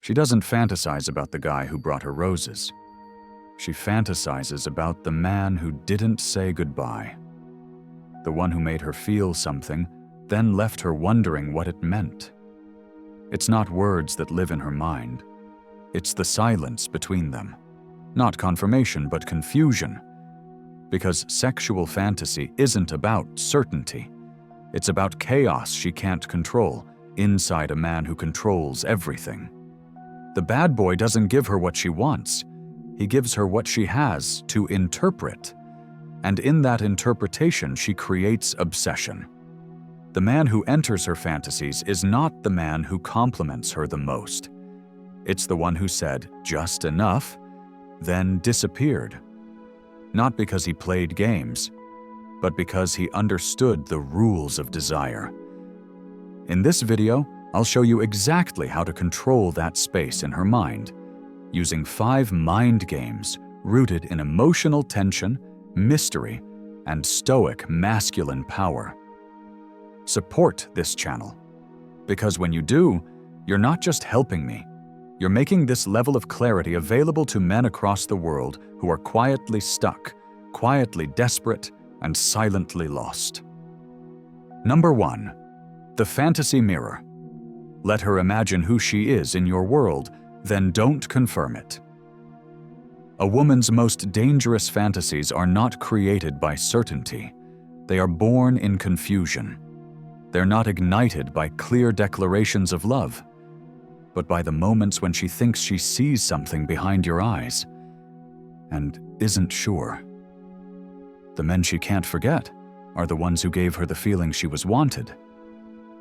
She doesn't fantasize about the guy who brought her roses. She fantasizes about the man who didn't say goodbye. The one who made her feel something, then left her wondering what it meant. It's not words that live in her mind. It's the silence between them. Not confirmation, but confusion. Because sexual fantasy isn't about certainty. It's about chaos she can't control, inside a man who controls everything. The bad boy doesn't give her what she wants. He gives her what she has to interpret. And in that interpretation, she creates obsession. The man who enters her fantasies is not the man who compliments her the most. It's the one who said, "just enough," then disappeared. Not because he played games, but because he understood the rules of desire. In this video, I'll show you exactly how to control that space in her mind, using 5 mind games rooted in emotional tension, mystery, and stoic masculine power. Support this channel, because when you do, you're not just helping me, you're making this level of clarity available to men across the world who are quietly stuck, quietly desperate, and silently lost. Number 1. The fantasy mirror. Let her imagine who she is in your world, then don't confirm it. A woman's most dangerous fantasies are not created by certainty. They are born in confusion. They're not ignited by clear declarations of love, but by the moments when she thinks she sees something behind your eyes and isn't sure. The men she can't forget are the ones who gave her the feeling she was wanted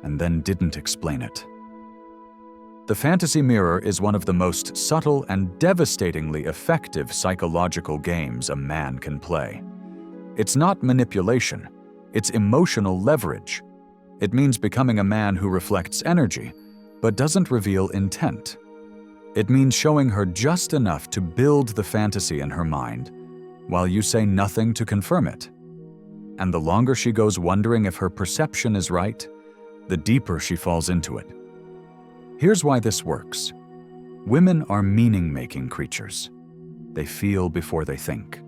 and then didn't explain it. The fantasy mirror is one of the most subtle and devastatingly effective psychological games a man can play. It's not manipulation, it's emotional leverage. It means becoming a man who reflects energy, but doesn't reveal intent. It means showing her just enough to build the fantasy in her mind, while you say nothing to confirm it. And the longer she goes wondering if her perception is right, the deeper she falls into it. Here's why this works. Women are meaning-making creatures. They feel before they think.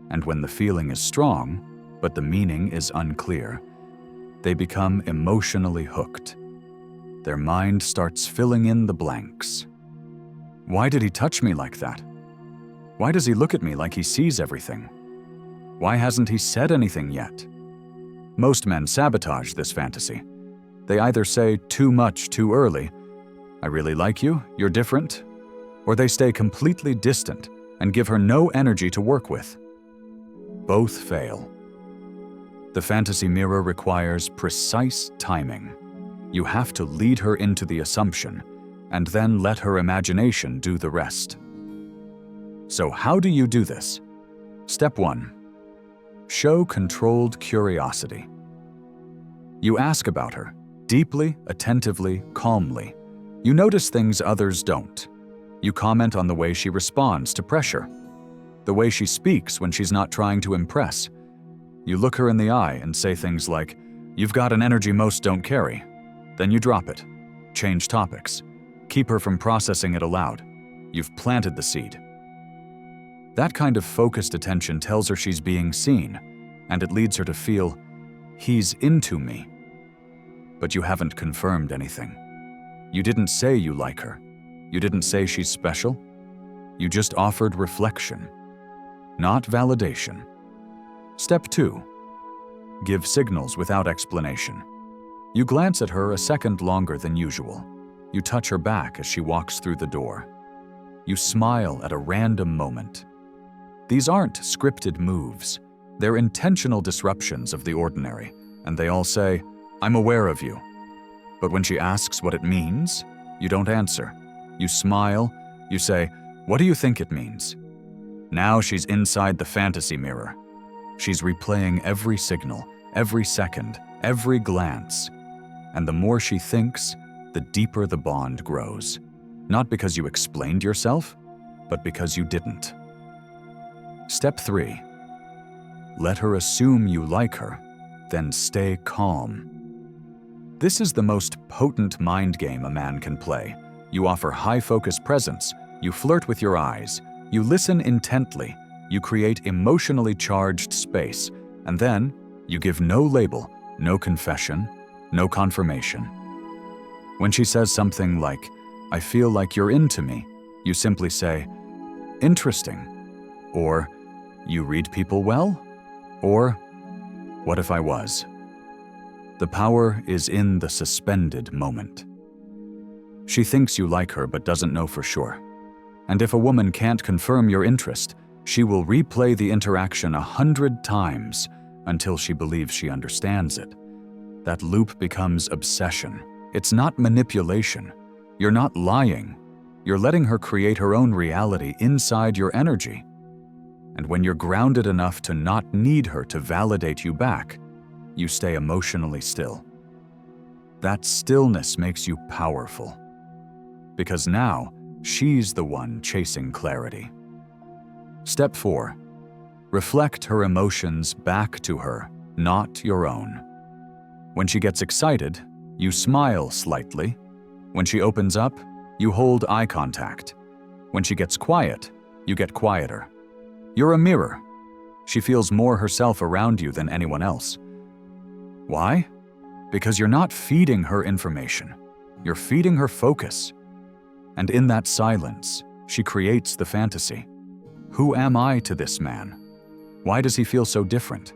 And when the feeling is strong, but the meaning is unclear, they become emotionally hooked. Their mind starts filling in the blanks. Why did he touch me like that? Why does he look at me like he sees everything? Why hasn't he said anything yet? Most men sabotage this fantasy. They either say too much too early, "I really like you, you're different," or they stay completely distant and give her no energy to work with. Both fail. The fantasy mirror requires precise timing. You have to lead her into the assumption, and then let her imagination do the rest. So how do you do this? Step 1. Show controlled curiosity. You ask about her, deeply, attentively, calmly. You notice things others don't. You comment on the way she responds to pressure, the way she speaks when she's not trying to impress. You look her in the eye and say things like, "You've got an energy most don't carry." Then you drop it. Change topics. Keep her from processing it aloud. You've planted the seed. That kind of focused attention tells her she's being seen, and it leads her to feel, "He's into me." But you haven't confirmed anything. You didn't say you like her. You didn't say she's special. You just offered reflection, not validation. Step 2. Give signals without explanation. You glance at her a second longer than usual. You touch her back as she walks through the door. You smile at a random moment. These aren't scripted moves. They're intentional disruptions of the ordinary, and they all say, "I'm aware of you." But when she asks what it means, you don't answer. You smile, you say, "What do you think it means?" Now she's inside the fantasy mirror. She's replaying every signal, every second, every glance. And the more she thinks, the deeper the bond grows. Not because you explained yourself, but because you didn't. Step 3. Let her assume you like her, then stay calm. This is the most potent mind game a man can play, You offer high-focus presence. You flirt with your eyes. You listen intently. You create emotionally charged space. And then, you give no label, no confession, no confirmation. When she says something like, "I feel like you're into me," you simply say, "Interesting." Or, "You read people well?" Or, "What if I was?" The power is in the suspended moment. She thinks you like her but doesn't know for sure. And if a woman can't confirm your interest, she will replay the interaction 100 times until she believes she understands it. That loop becomes obsession. It's not manipulation. You're not lying. You're letting her create her own reality inside your energy. And when you're grounded enough to not need her to validate you back, you stay emotionally still. That stillness makes you powerful. Because now, she's the one chasing clarity. Step 4. Reflect her emotions back to her, not your own. When she gets excited, you smile slightly. When she opens up, you hold eye contact. When she gets quiet, you get quieter. You're a mirror. She feels more herself around you than anyone else. Why? Because you're not feeding her information. You're feeding her focus. And in that silence, she creates the fantasy. Who am I to this man? Why does he feel so different?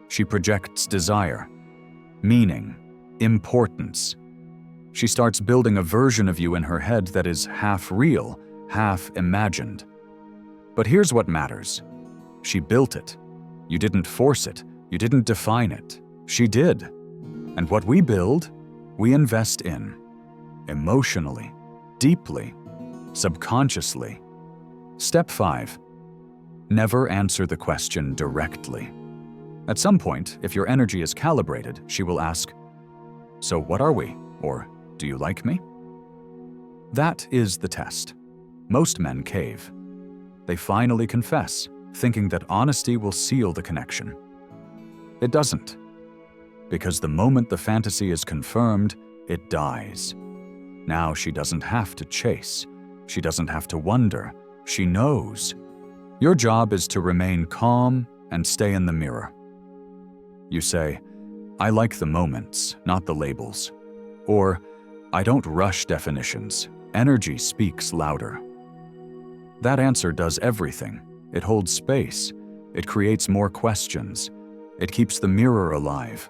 She projects desire, meaning, importance. She starts building a version of you in her head that is half real, half imagined. But here's what matters. She built it. You didn't force it. You didn't define it. She did. And what we build, we invest in. Emotionally, deeply, subconsciously. Step 5. Never answer the question directly. At some point, if your energy is calibrated, she will ask, "So what are we?" Or, "Do you like me?" That is the test. Most men cave. They finally confess, thinking that honesty will seal the connection. It doesn't. Because the moment the fantasy is confirmed, it dies. Now she doesn't have to chase. She doesn't have to wonder. She knows. Your job is to remain calm and stay in the mirror. You say, "I like the moments, not the labels." Or, "I don't rush definitions. Energy speaks louder." That answer does everything. It holds space. It creates more questions. It keeps the mirror alive.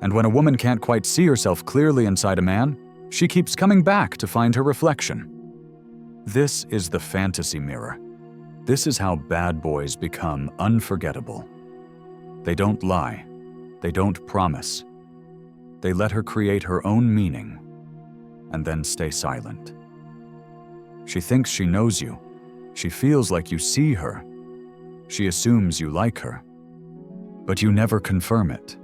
And when a woman can't quite see herself clearly inside a man, she keeps coming back to find her reflection. This is the fantasy mirror. This is how bad boys become unforgettable. They don't lie. They don't promise. They let her create her own meaning and then stay silent. She thinks she knows you. She feels like you see her. She assumes you like her. But you never confirm it.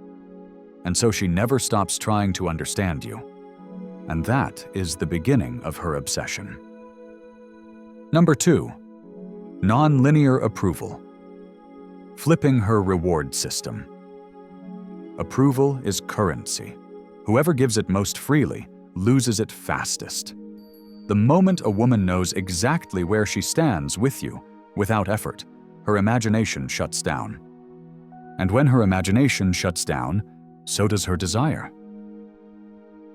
And so she never stops trying to understand you. And that is the beginning of her obsession. Number 2. Non-linear approval. Flipping her reward system. Approval is currency. Whoever gives it most freely loses it fastest. The moment a woman knows exactly where she stands with you, without effort, her imagination shuts down. And when her imagination shuts down, so does her desire.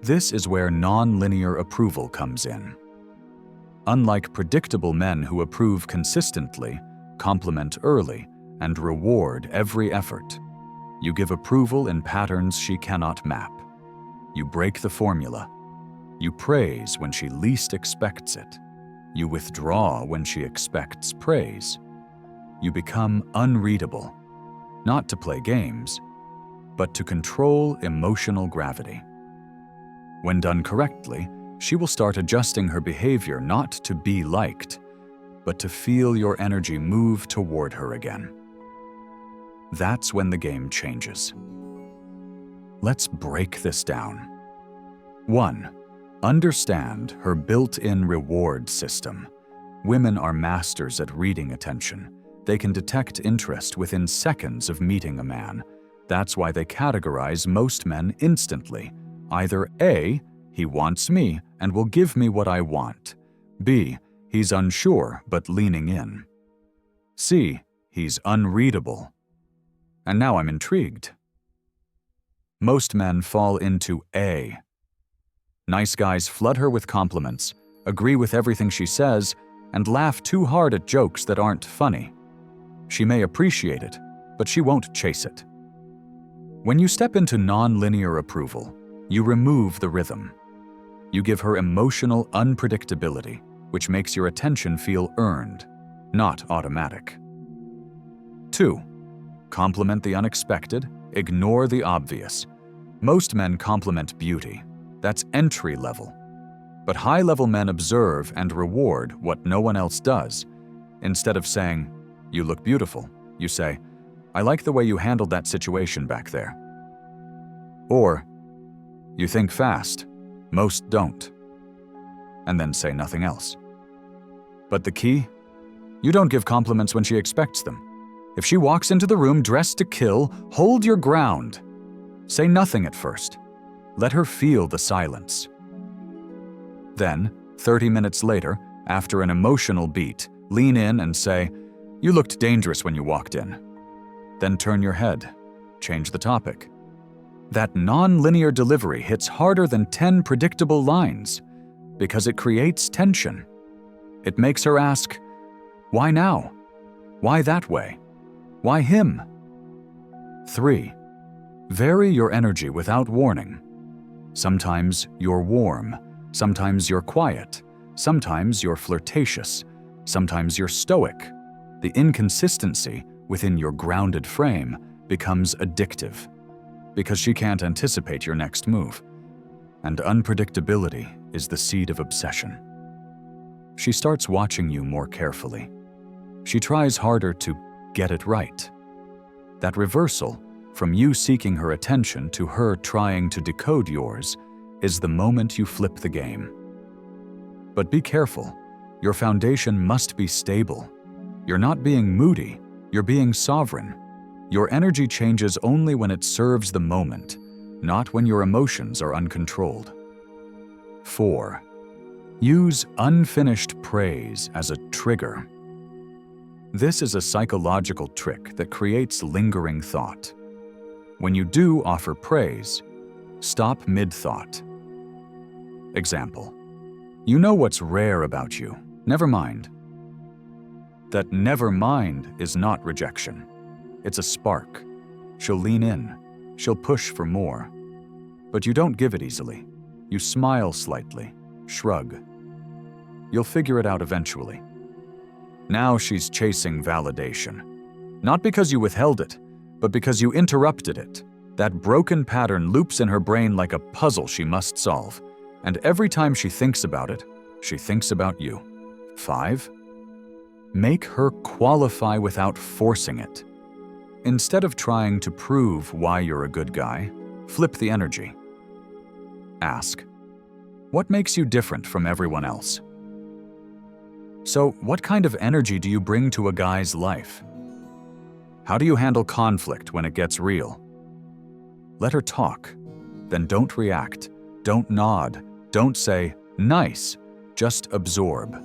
This is where non-linear approval comes in. Unlike predictable men who approve consistently, compliment early, and reward every effort, you give approval in patterns she cannot map. You break the formula. You praise when she least expects it. You withdraw when she expects praise. You become unreadable, not to play games, but to control emotional gravity. When done correctly, she will start adjusting her behavior not to be liked, but to feel your energy move toward her again. That's when the game changes. Let's break this down. 1. Understand her built-in reward system. Women are masters at reading attention. They can detect interest within seconds of meeting a man. That's why they categorize most men instantly. Either A, he wants me and will give me what I want. B, he's unsure but leaning in. C, he's unreadable. And now I'm intrigued. Most men fall into A. Nice guys flood her with compliments, agree with everything she says, and laugh too hard at jokes that aren't funny. She may appreciate it, but she won't chase it. When you step into non-linear approval, you remove the rhythm. You give her emotional unpredictability, which makes your attention feel earned, not automatic. 2. Compliment the unexpected, ignore the obvious. Most men compliment beauty. That's entry level. But high-level men observe and reward what no one else does. Instead of saying, "You look beautiful," you say, "I like the way you handled that situation back there." Or, "You think fast. Most don't." And then say nothing else. But the key? You don't give compliments when she expects them. If she walks into the room dressed to kill, hold your ground. Say nothing at first. Let her feel the silence. Then, 30 minutes later, after an emotional beat, lean in and say, "You looked dangerous when you walked in." Then turn your head. Change the topic. That non-linear delivery hits harder than 10 predictable lines because it creates tension. It makes her ask, "Why now? Why that way? Why him?" 3. Vary your energy without warning. Sometimes you're warm, sometimes you're quiet, sometimes you're flirtatious, sometimes you're stoic. The inconsistency within your grounded frame becomes addictive because she can't anticipate your next move. And unpredictability is the seed of obsession. She starts watching you more carefully. She tries harder to get it right. That reversal, from you seeking her attention to her trying to decode yours, is the moment you flip the game. But be careful. Your foundation must be stable. You're not being moody, you're being sovereign. Your energy changes only when it serves the moment, not when your emotions are uncontrolled. 4. Use unfinished praise as a trigger. This is a psychological trick that creates lingering thought. When you do offer praise, stop mid-thought. Example: "You know what's rare about you. Never mind." That "never mind" is not rejection. It's a spark. She'll lean in. She'll push for more. But you don't give it easily. You smile slightly, shrug. You'll figure it out eventually. Now she's chasing validation. Not because you withheld it, but because you interrupted it. That broken pattern loops in her brain like a puzzle she must solve. And every time she thinks about it, she thinks about you. 5. Make her qualify without forcing it. Instead of trying to prove why you're a good guy, flip the energy. Ask, "What makes you different from everyone else?" So, what kind of energy do you bring to a guy's life? How do you handle conflict when it gets real? Let her talk. Then don't react. Don't nod. Don't say, "Nice." Just absorb.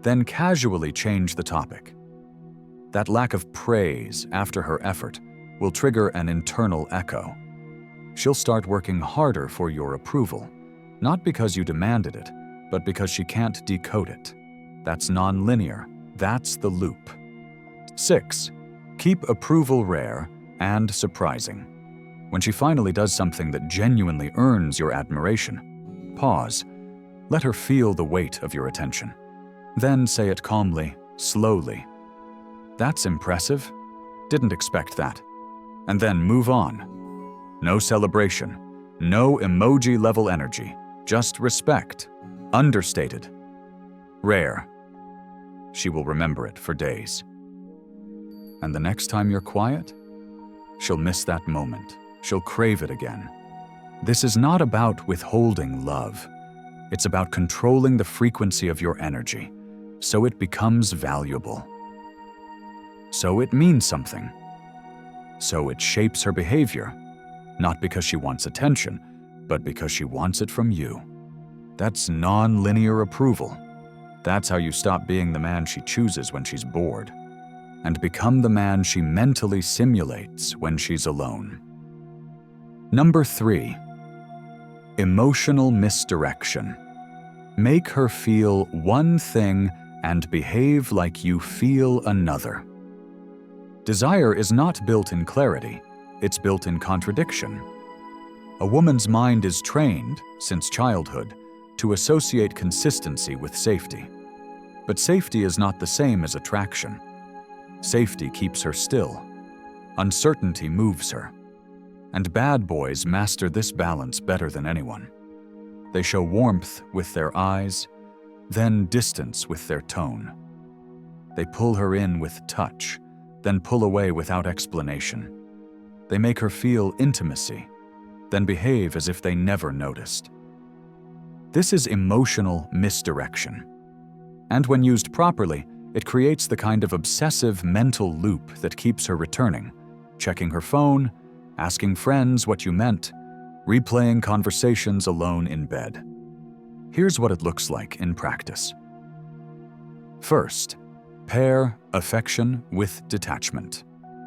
Then casually change the topic. That lack of praise after her effort will trigger an internal echo. She'll start working harder for your approval, not because you demanded it, but because she can't decode it. That's non-linear. That's the loop. 6. Keep approval rare and surprising. When she finally does something that genuinely earns your admiration, pause. Let her feel the weight of your attention. Then say it calmly, slowly. "That's impressive. Didn't expect that." And then move on. No celebration, no emoji-level energy, just respect. Understated. Rare. She will remember it for days. And the next time you're quiet, she'll miss that moment. She'll crave it again. This is not about withholding love. It's about controlling the frequency of your energy, so it becomes valuable. So it means something. So it shapes her behavior, not because she wants attention, but because she wants it from you. That's non-linear approval. That's how you stop being the man she chooses when she's bored, and become the man she mentally simulates when she's alone. Number 3. Emotional misdirection. Make her feel one thing and behave like you feel another. Desire is not built in clarity, it's built in contradiction. A woman's mind is trained, since childhood, to associate consistency with safety. But safety is not the same as attraction. Safety keeps her still. Uncertainty moves her. And bad boys master this balance better than anyone. They show warmth with their eyes, then distance with their tone. They pull her in with touch, then pull away without explanation. They make her feel intimacy, then behave as if they never noticed. This is emotional misdirection. And when used properly, it creates the kind of obsessive mental loop that keeps her returning, checking her phone, asking friends what you meant, replaying conversations alone in bed. Here's what it looks like in practice. First, pair affection with detachment.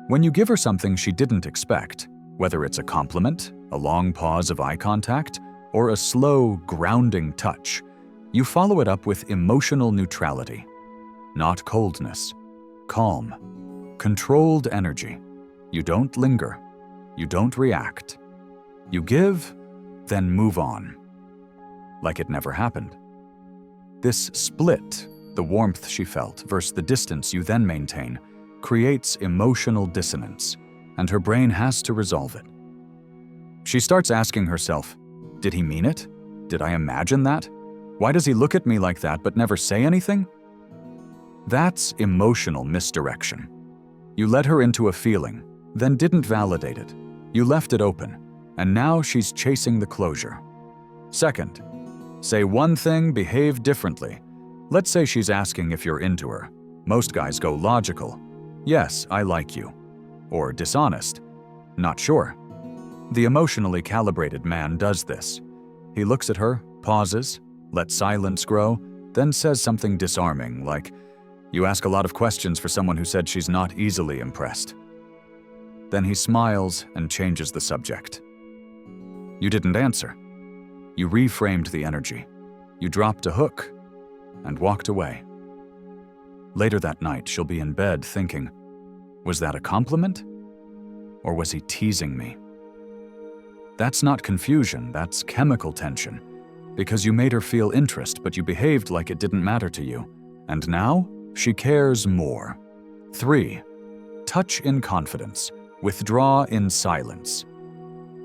When you give her something she didn't expect, whether it's a compliment, a long pause of eye contact, or a slow, grounding touch, you follow it up with emotional neutrality. Not coldness, calm, controlled energy. You don't linger. You don't react. You give, then move on. Like it never happened. This split, the warmth she felt versus the distance you then maintain, creates emotional dissonance, and her brain has to resolve it. She starts asking herself, did he mean it? Did I imagine that? Why does he look at me like that but never say anything? That's emotional misdirection. You led her into a feeling, then didn't validate it. You left it open, and now she's chasing the closure. Second, say one thing, behave differently. Let's say she's asking if you're into her. Most guys go logical. Yes, I like you. Or dishonest. Not sure. The emotionally calibrated man does this. He looks at her, pauses, lets silence grow, then says something disarming like, "You ask a lot of questions for someone who said she's not easily impressed." Then he smiles and changes the subject. You didn't answer. You reframed the energy. You dropped a hook and walked away. Later that night, she'll be in bed thinking, was that a compliment? Or was he teasing me? That's not confusion, that's chemical tension. Because you made her feel interest, but you behaved like it didn't matter to you. And now, she cares more. 3. Touch in confidence. Withdraw in silence.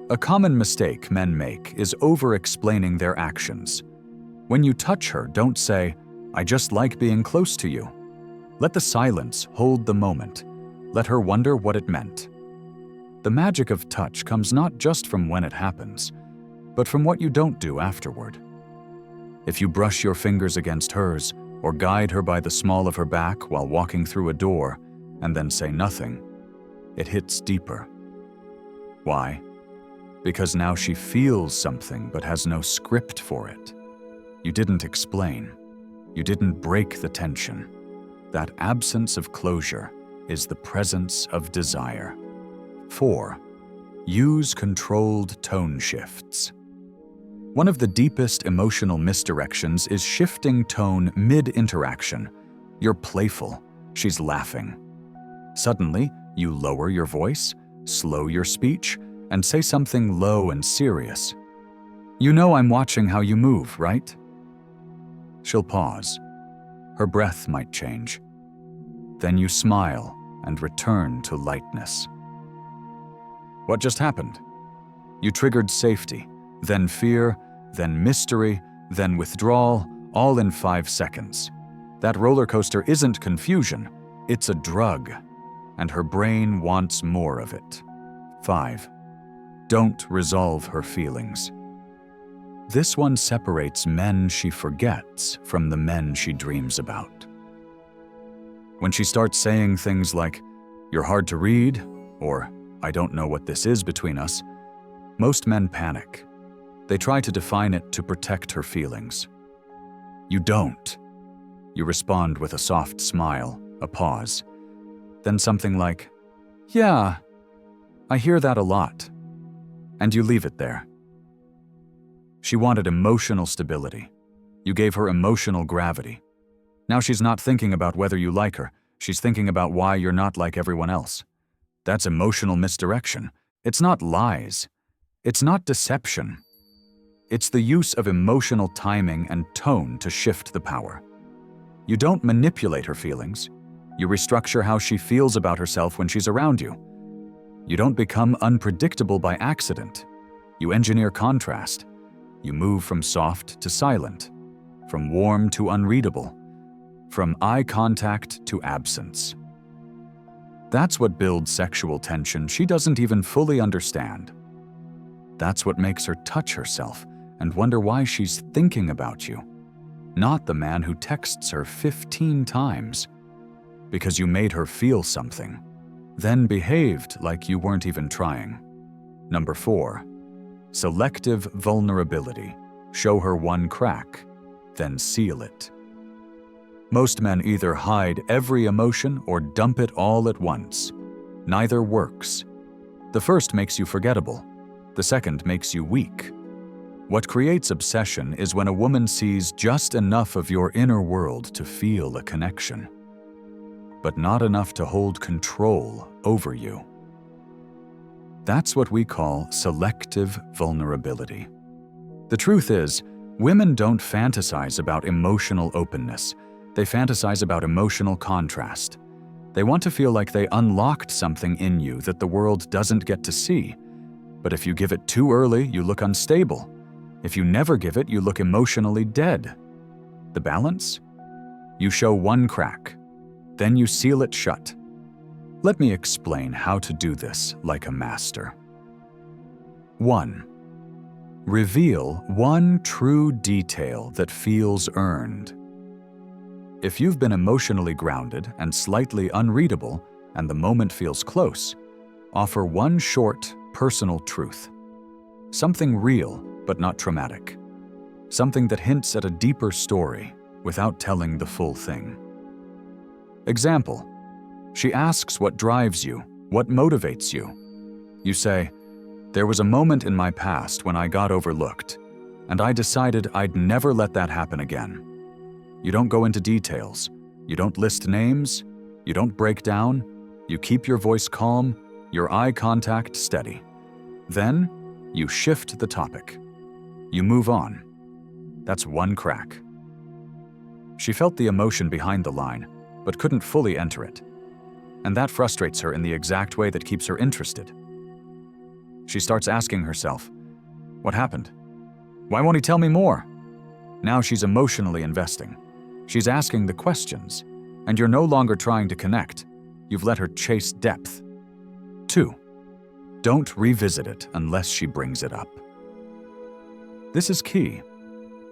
A common mistake men make is over-explaining their actions. When you touch her, don't say, "I just like being close to you." Let the silence hold the moment. Let her wonder what it meant. The magic of touch comes not just from when it happens, but from what you don't do afterward. If you brush your fingers against hers, or guide her by the small of her back while walking through a door, and then say nothing, it hits deeper. Why? Because now she feels something but has no script for it. You didn't explain. You didn't break the tension. That absence of closure is the presence of desire. 4. Use controlled tone shifts. One of the deepest emotional misdirections is shifting tone mid-interaction. You're playful. She's laughing. Suddenly, you lower your voice, slow your speech, and say something low and serious. "You know I'm watching how you move, right?" She'll pause. Her breath might change. Then you smile and return to lightness. What just happened? You triggered safety, then fear, then mystery, then withdrawal, all in 5 seconds. That roller coaster isn't confusion, it's a drug, and her brain wants more of it. 5. Don't resolve her feelings. This one separates men she forgets from the men she dreams about. When she starts saying things like, "You're hard to read," or "I don't know what this is between us," most men panic. They try to define it to protect her feelings. You don't. You respond with a soft smile, a pause. Then something like, "Yeah, I hear that a lot." And you leave it there. She wanted emotional stability. You gave her emotional gravity. Now she's not thinking about whether you like her. She's thinking about why you're not like everyone else. That's emotional misdirection. It's not lies. It's not deception. It's the use of emotional timing and tone to shift the power. You don't manipulate her feelings. You restructure how she feels about herself when she's around you. You don't become unpredictable by accident. You engineer contrast. You move from soft to silent, from warm to unreadable, from eye contact to absence. That's what builds sexual tension she doesn't even fully understand. That's what makes her touch herself and wonder why she's thinking about you, not the man who texts her 15 times. Because you made her feel something, then behaved like you weren't even trying. Number 4, selective vulnerability. Show her one crack, then seal it. Most men either hide every emotion or dump it all at once. Neither works. The first makes you forgettable. The second makes you weak. What creates obsession is when a woman sees just enough of your inner world to feel a connection, but not enough to hold control over you. That's what we call selective vulnerability. The truth is, women don't fantasize about emotional openness. They fantasize about emotional contrast. They want to feel like they unlocked something in you that the world doesn't get to see. But if you give it too early, you look unstable. If you never give it, you look emotionally dead. The balance? You show one crack, then you seal it shut. Let me explain how to do this like a master. 1. Reveal one true detail that feels earned. If you've been emotionally grounded and slightly unreadable, and the moment feels close, offer one short, personal truth. Something real, but not traumatic. Something that hints at a deeper story without telling the full thing. Example: she asks what drives you, what motivates you. You say, "There was a moment in my past when I got overlooked, and I decided I'd never let that happen again." You don't go into details. You don't list names. You don't break down. You keep your voice calm, your eye contact steady. Then, you shift the topic. You move on. That's one crack. She felt the emotion behind the line, but couldn't fully enter it. And that frustrates her in the exact way that keeps her interested. She starts asking herself, "What happened? Why won't he tell me more?" Now she's emotionally investing. She's asking the questions, and you're no longer trying to connect. You've let her chase depth. 2. Don't revisit it unless she brings it up. This is key.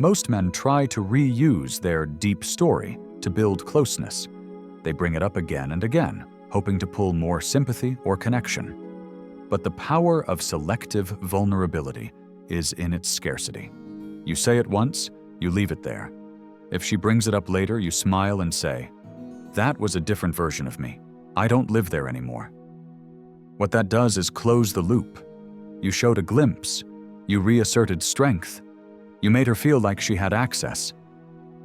Most men try to reuse their deep story to build closeness. They bring it up again and again, hoping to pull more sympathy or connection. But the power of selective vulnerability is in its scarcity. You say it once, you leave it there. If she brings it up later, you smile and say, "That was a different version of me. I don't live there anymore." What that does is close the loop. You showed a glimpse. You reasserted strength. You made her feel like she had access,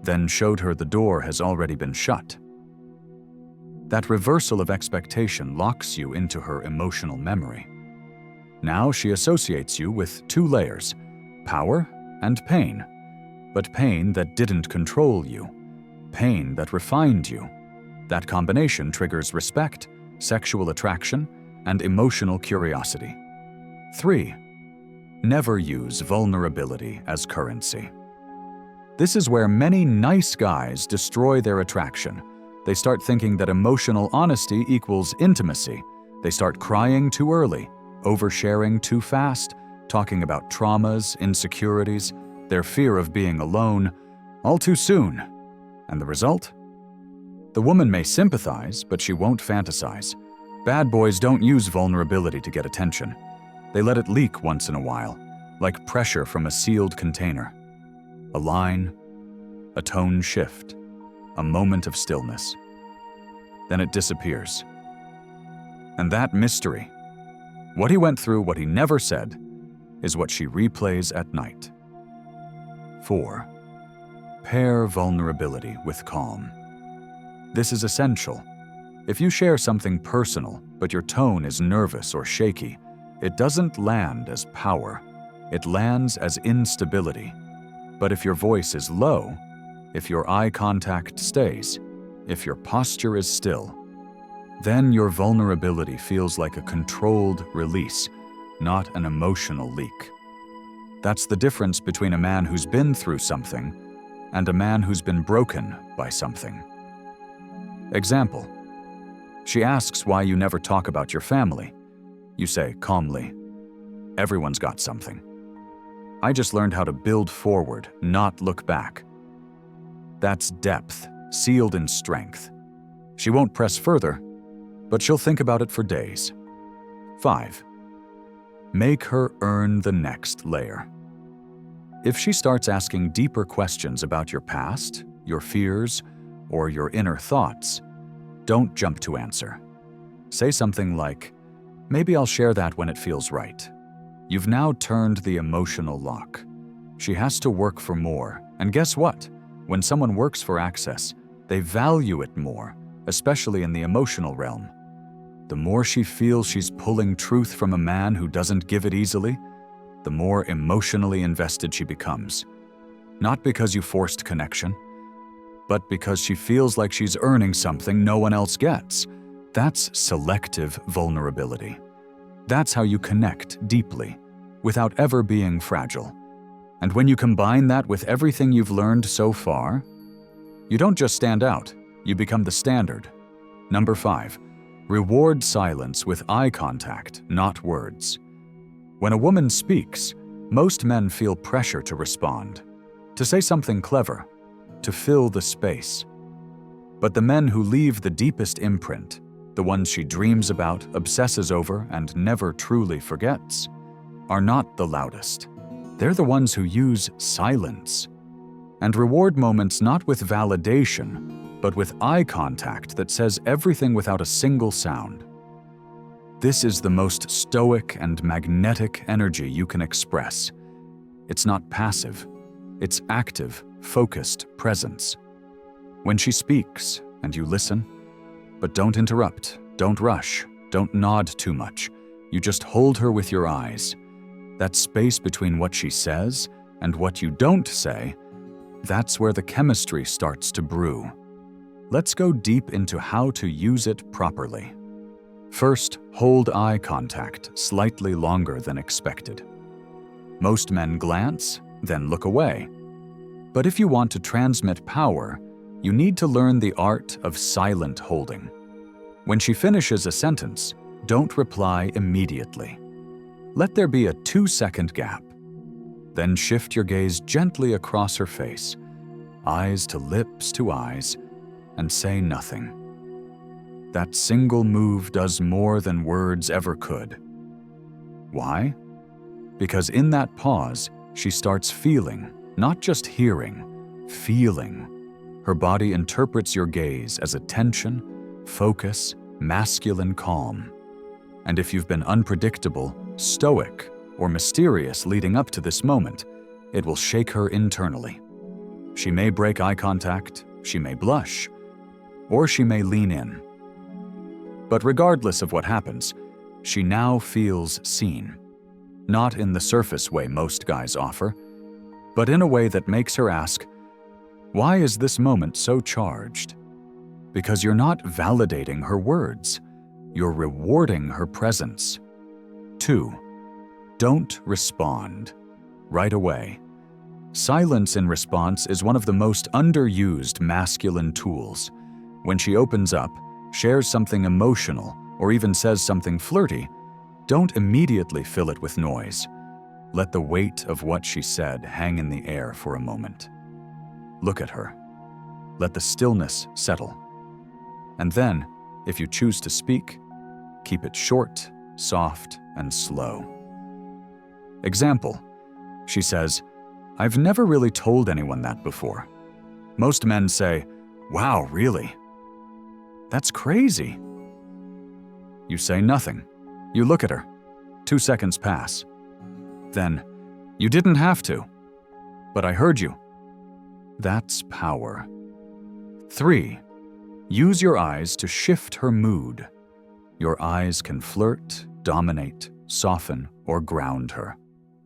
then showed her the door has already been shut. That reversal of expectation locks you into her emotional memory. Now she associates you with 2 layers, power and pain. But pain that didn't control you, pain that refined you. That combination triggers respect, sexual attraction, and emotional curiosity. 3. Never use vulnerability as currency. This is where many nice guys destroy their attraction. They start thinking that emotional honesty equals intimacy. They start crying too early, oversharing too fast, talking about traumas, insecurities, their fear of being alone, all too soon. And the result? The woman may sympathize, but she won't fantasize. Bad boys don't use vulnerability to get attention. They let it leak once in a while. like pressure from a sealed container. A line, a tone shift, a moment of stillness. Then it disappears. And that mystery, what he went through, what he never said, is what she replays at night. 4. Pair vulnerability with calm. This is essential. If you share something personal, but your tone is nervous or shaky, it doesn't land as power. It lands as instability. But if your voice is low, if your eye contact stays, if your posture is still, then your vulnerability feels like a controlled release, not an emotional leak. That's the difference between a man who's been through something and a man who's been broken by something. Example: she asks why you never talk about your family. You say calmly, "Everyone's got something. I just learned how to build forward, not look back." That's depth, sealed in strength. She won't press further, but she'll think about it for days. 5. Make her earn the next layer. If she starts asking deeper questions about your past, your fears, or your inner thoughts, don't jump to answer. Say something like, "Maybe I'll share that when it feels right." You've now turned the emotional lock. She has to work for more, and guess what? When someone works for access, they value it more, especially in the emotional realm. The more she feels she's pulling truth from a man who doesn't give it easily, the more emotionally invested she becomes. Not because you forced connection, but because she feels like she's earning something no one else gets. That's selective vulnerability. That's how you connect deeply, without ever being fragile. And when you combine that with everything you've learned so far, you don't just stand out, you become the standard. Number 5, reward silence with eye contact, not words. When a woman speaks, most men feel pressure to respond, to say something clever, to fill the space. But the men who leave the deepest imprint, the ones she dreams about, obsesses over, and never truly forgets, are not the loudest. They're the ones who use silence and reward moments not with validation, but with eye contact that says everything without a single sound. This is the most stoic and magnetic energy you can express. It's not passive, it's active, focused presence. When she speaks and you listen, but don't interrupt, don't rush, don't nod too much. You just hold her with your eyes. That space between what she says and what you don't say, that's where the chemistry starts to brew. Let's go deep into how to use it properly. First, hold eye contact slightly longer than expected. Most men glance, then look away. But if you want to transmit power, you need to learn the art of silent holding. When she finishes a sentence, don't reply immediately. Let there be a 2-second gap. Then shift your gaze gently across her face, eyes to lips to eyes, and say nothing. That single move does more than words ever could. Why? Because in that pause, she starts feeling, not just hearing, feeling. Her body interprets your gaze as attention, focus, masculine calm. And if you've been unpredictable, stoic, or mysterious leading up to this moment, it will shake her internally. She may break eye contact, she may blush, or she may lean in. But regardless of what happens, she now feels seen. Not in the surface way most guys offer, but in a way that makes her ask, "Why is this moment so charged?" Because you're not validating her words, you're rewarding her presence. 2. Don't respond right away. Silence in response is one of the most underused masculine tools. When she opens up, shares something emotional, or even says something flirty, don't immediately fill it with noise. Let the weight of what she said hang in the air for a moment. Look at her. Let the stillness settle. And then, if you choose to speak, keep it short, soft, and slow. Example: She says, "I've never really told anyone that before." Most men say, "Wow, really? That's crazy." You say nothing. You look at her. 2 seconds pass. Then, "You didn't have to, but I heard you." That's power. 3. Use your eyes to shift her mood. Your eyes can flirt, dominate, soften, or ground her,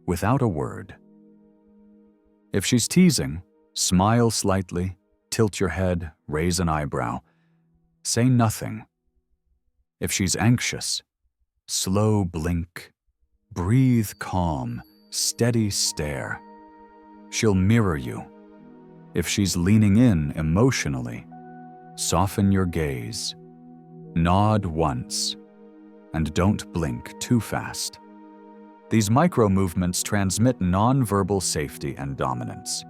without a word. If she's teasing, smile slightly, tilt your head, raise an eyebrow. Say nothing. If she's anxious, slow blink, breathe calm, steady stare. She'll mirror you. If she's leaning in emotionally, soften your gaze. Nod once, and don't blink too fast. These micro-movements transmit non-verbal safety and dominance.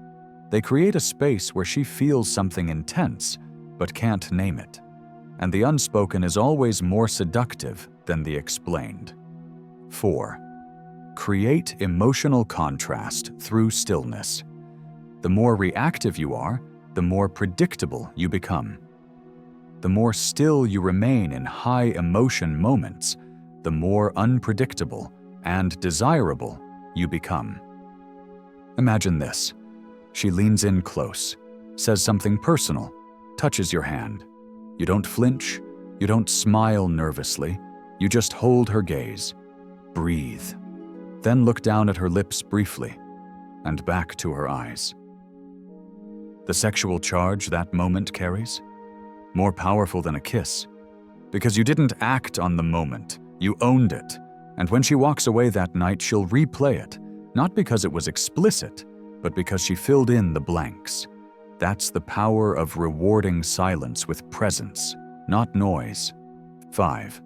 They create a space where she feels something intense, but can't name it. And the unspoken is always more seductive than the explained. 4. Create emotional contrast through stillness. The more reactive you are, the more predictable you become. The more still you remain in high emotion moments, the more unpredictable and desirable you become. Imagine this. She leans in close, says something personal, touches your hand. You don't flinch, you don't smile nervously, you just hold her gaze. Breathe. Then look down at her lips briefly, and back to her eyes. The sexual charge that moment carries? More powerful than a kiss. Because you didn't act on the moment, you owned it. And when she walks away that night, she'll replay it, not because it was explicit, but because she filled in the blanks. That's the power of rewarding silence with presence, not noise. 5.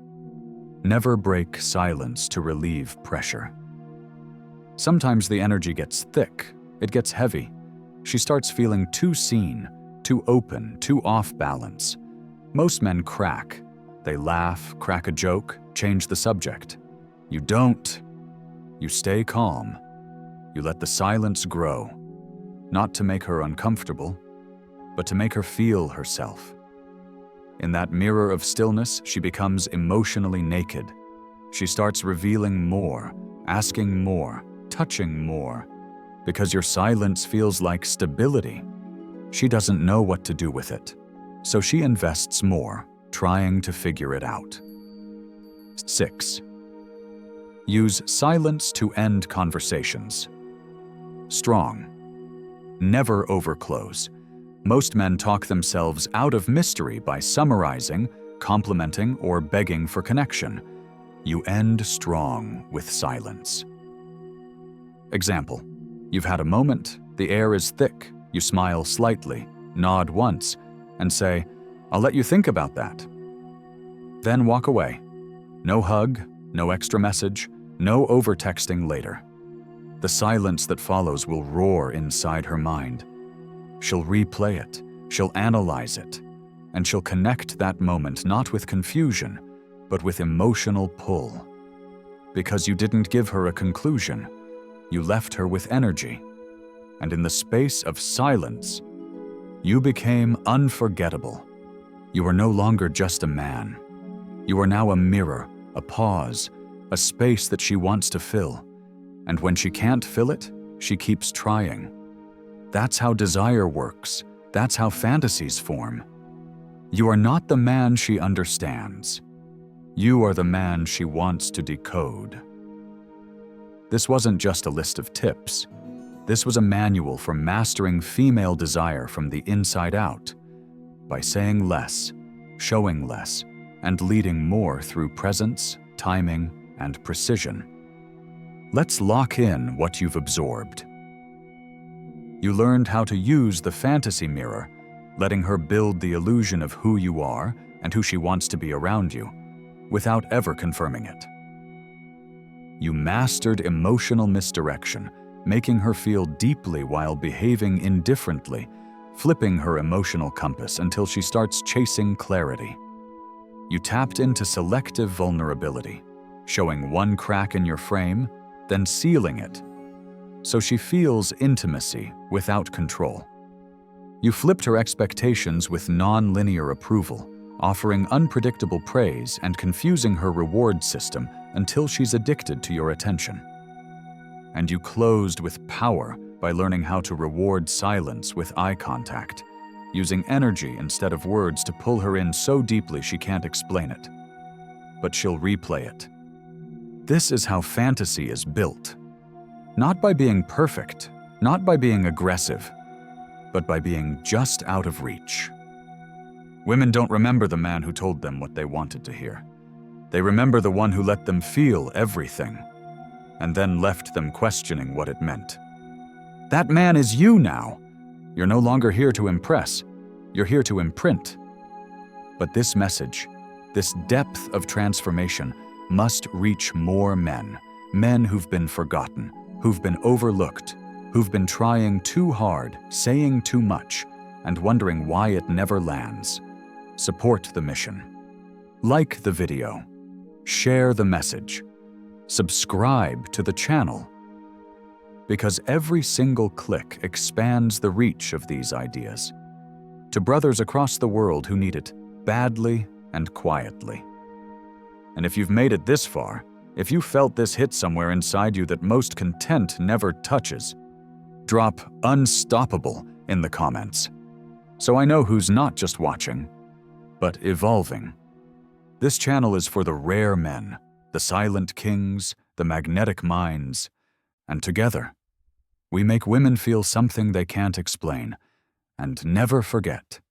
Never break silence to relieve pressure. Sometimes the energy gets thick, it gets heavy. She starts feeling too seen, too open, too off balance. Most men crack. They laugh, crack a joke, change the subject. You don't. You stay calm. You let the silence grow, not to make her uncomfortable, but to make her feel herself. In that mirror of stillness, she becomes emotionally naked. She starts revealing more, asking more, touching more, because your silence feels like stability. She doesn't know what to do with it, so she invests more, trying to figure it out. 6. Use silence to end conversations. Strong. Never overclose. Most men talk themselves out of mystery by summarizing, complimenting, or begging for connection. You end strong with silence. Example. You've had a moment, the air is thick, you smile slightly, nod once, and say, "I'll let you think about that." Then walk away. No hug, no extra message, no over-texting later. The silence that follows will roar inside her mind. She'll replay it, she'll analyze it, and she'll connect that moment not with confusion, but with emotional pull. Because you didn't give her a conclusion, you left her with energy. And in the space of silence, you became unforgettable. You are no longer just a man. You are now a mirror, a pause, a space that she wants to fill. And when she can't fill it, she keeps trying. That's how desire works. That's how fantasies form. You are not the man she understands. You are the man she wants to decode. This wasn't just a list of tips. This was a manual for mastering female desire from the inside out, by saying less, showing less, and leading more through presence, timing, and precision. Let's lock in what you've absorbed. You learned how to use the fantasy mirror, letting her build the illusion of who you are and who she wants to be around you, without ever confirming it. You mastered emotional misdirection, making her feel deeply while behaving indifferently, flipping her emotional compass until she starts chasing clarity. You tapped into selective vulnerability, showing one crack in your frame, then sealing it. so she feels intimacy without control. You flipped her expectations with non-linear approval, offering unpredictable praise and confusing her reward system until she's addicted to your attention. And you closed with power by learning how to reward silence with eye contact, using energy instead of words to pull her in so deeply she can't explain it. But she'll replay it. This is how fantasy is built. Not by being perfect, not by being aggressive, but by being just out of reach. Women don't remember the man who told them what they wanted to hear. They remember the one who let them feel everything, and then left them questioning what it meant. That man is you now. You're no longer here to impress. You're here to imprint. But this message, this depth of transformation, must reach more men. Men who've been forgotten, who've been overlooked, who've been trying too hard, saying too much, and wondering why it never lands. Support the mission. Like the video. Share the message. Subscribe to the channel. Because every single click expands the reach of these ideas to brothers across the world who need it badly and quietly. And if you've made it this far, if you felt this hit somewhere inside you that most content never touches, drop unstoppable in the comments. So I know who's not just watching, but evolving. This channel is for the rare men, the silent kings, the magnetic minds, and together, we make women feel something they can't explain and never forget.